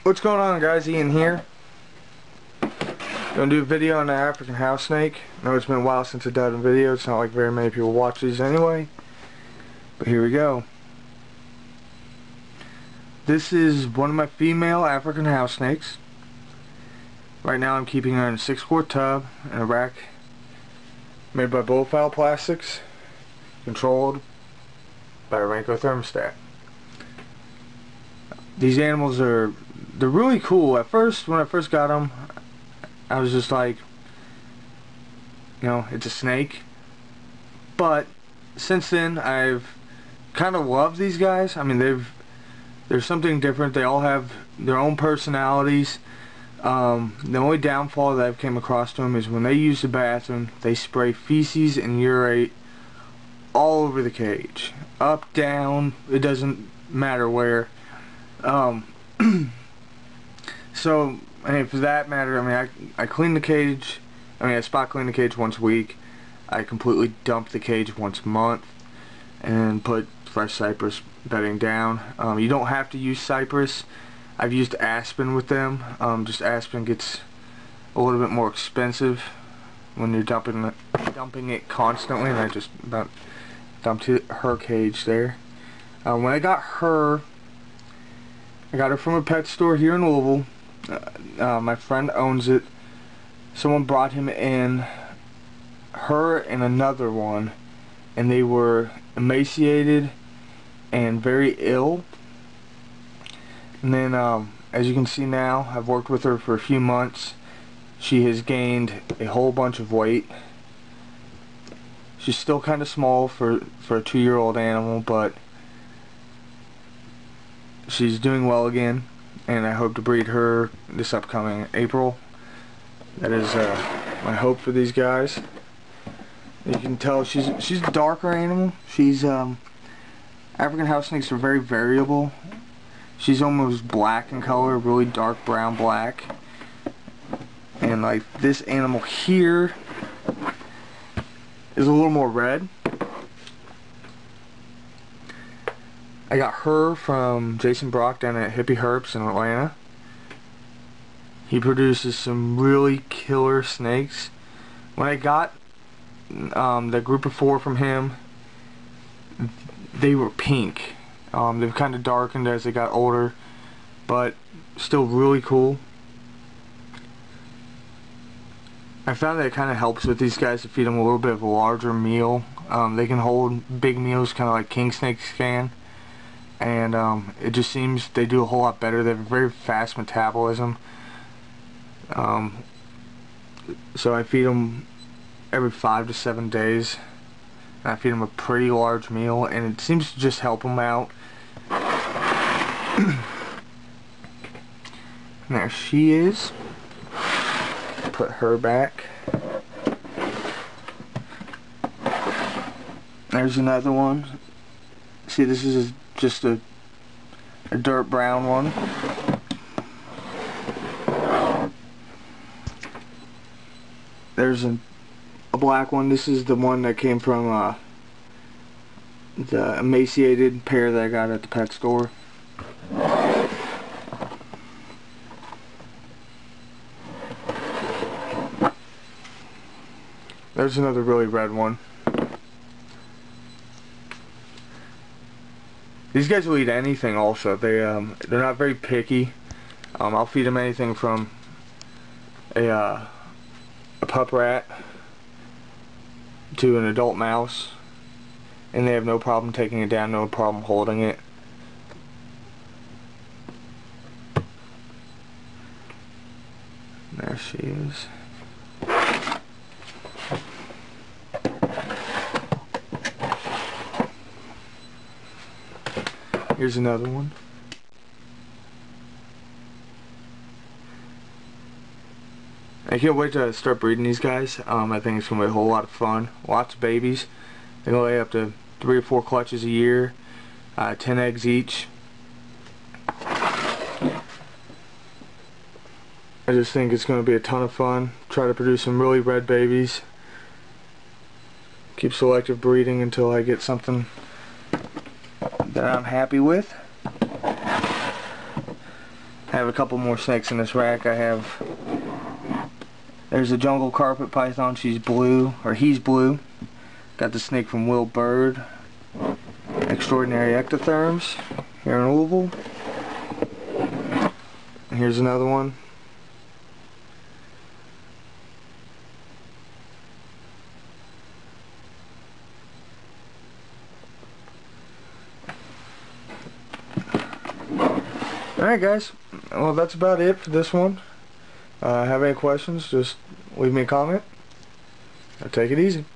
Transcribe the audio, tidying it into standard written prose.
What's going on, guys? Ian here. Gonna do a video on the African house snake. I know it's been a while since I've done a video. It's not like very many people watch these anyway. But here we go. This is one of my female African house snakes. Right now I'm keeping her in a 6-quart tub in a rack made by Bullfowl Plastics, controlled by a Renko thermostat. These animals they're really cool. At first, when I first got them, I was just like, you know, it's a snake. But since then, I've kind of loved these guys. I mean, they're something different. They all have their own personalities. The only downfall that I've came across to them is when they use the bathroom, they spray feces and urate all over the cage, up, down. It doesn't matter where. So, I mean, for that matter, I mean, I clean the cage. I mean, I spot clean the cage once a week. I completely dump the cage once a month and put fresh cypress bedding down. You don't have to use cypress. I've used aspen with them. Just aspen gets a little bit more expensive when you're dumping it constantly, and I just about dumped her cage there. When I got her from a pet store here in Louisville. My friend owns it. Someone brought him in, her and another one, and they were emaciated and very ill. And then, as you can see now, I've worked with her for a few months. She has gained a whole bunch of weight. She's still kind of small for a 2-year-old animal, but she's doing well again, and I hope to breed her this upcoming April. That is my hope for these guys. You can tell she's a darker animal. She's African house snakes are very variable. She's almost black in color, really dark brown black. And like this animal here is a little more red. I got her from Jason Brock down at Hippie Herps in Atlanta. He produces some really killer snakes. When I got the group of 4 from him, they were pink. They've kind of darkened as they got older, but still really cool. I found that it kind of helps with these guys to feed them a little bit of a larger meal. They can hold big meals kind of like king snakes can. And it just seems they do a whole lot better. They have a very fast metabolism. So I feed them every 5 to 7 days. And I feed them a pretty large meal, and it seems to just help them out. And there she is. Put her back. There's another one. See, this is just a dirt brown one. There's a black one. This is the one that came from the emaciated pair that I got at the pet store. There's another really red one. These guys will eat anything also. They're not very picky. I'll feed them anything from a pup rat to an adult mouse, and they have no problem taking it down, no problem holding it. There she is. Here's another one. I can't wait to start breeding these guys. I think it's going to be a whole lot of fun. Lots of babies. They can lay up to 3 or 4 clutches a year. 10 eggs each. I just think it's going to be a ton of fun. Try to produce some really red babies. Keep selective breeding until I get something that I'm happy with. I have a couple more snakes in this rack. There's a jungle carpet python. She's blue, or he's blue. Got the snake from Will Bird. Extraordinary ectotherms here in Louisville. And here's another one. Alright guys, well that's about it for this one. Have any questions, just leave me a comment. Take it easy.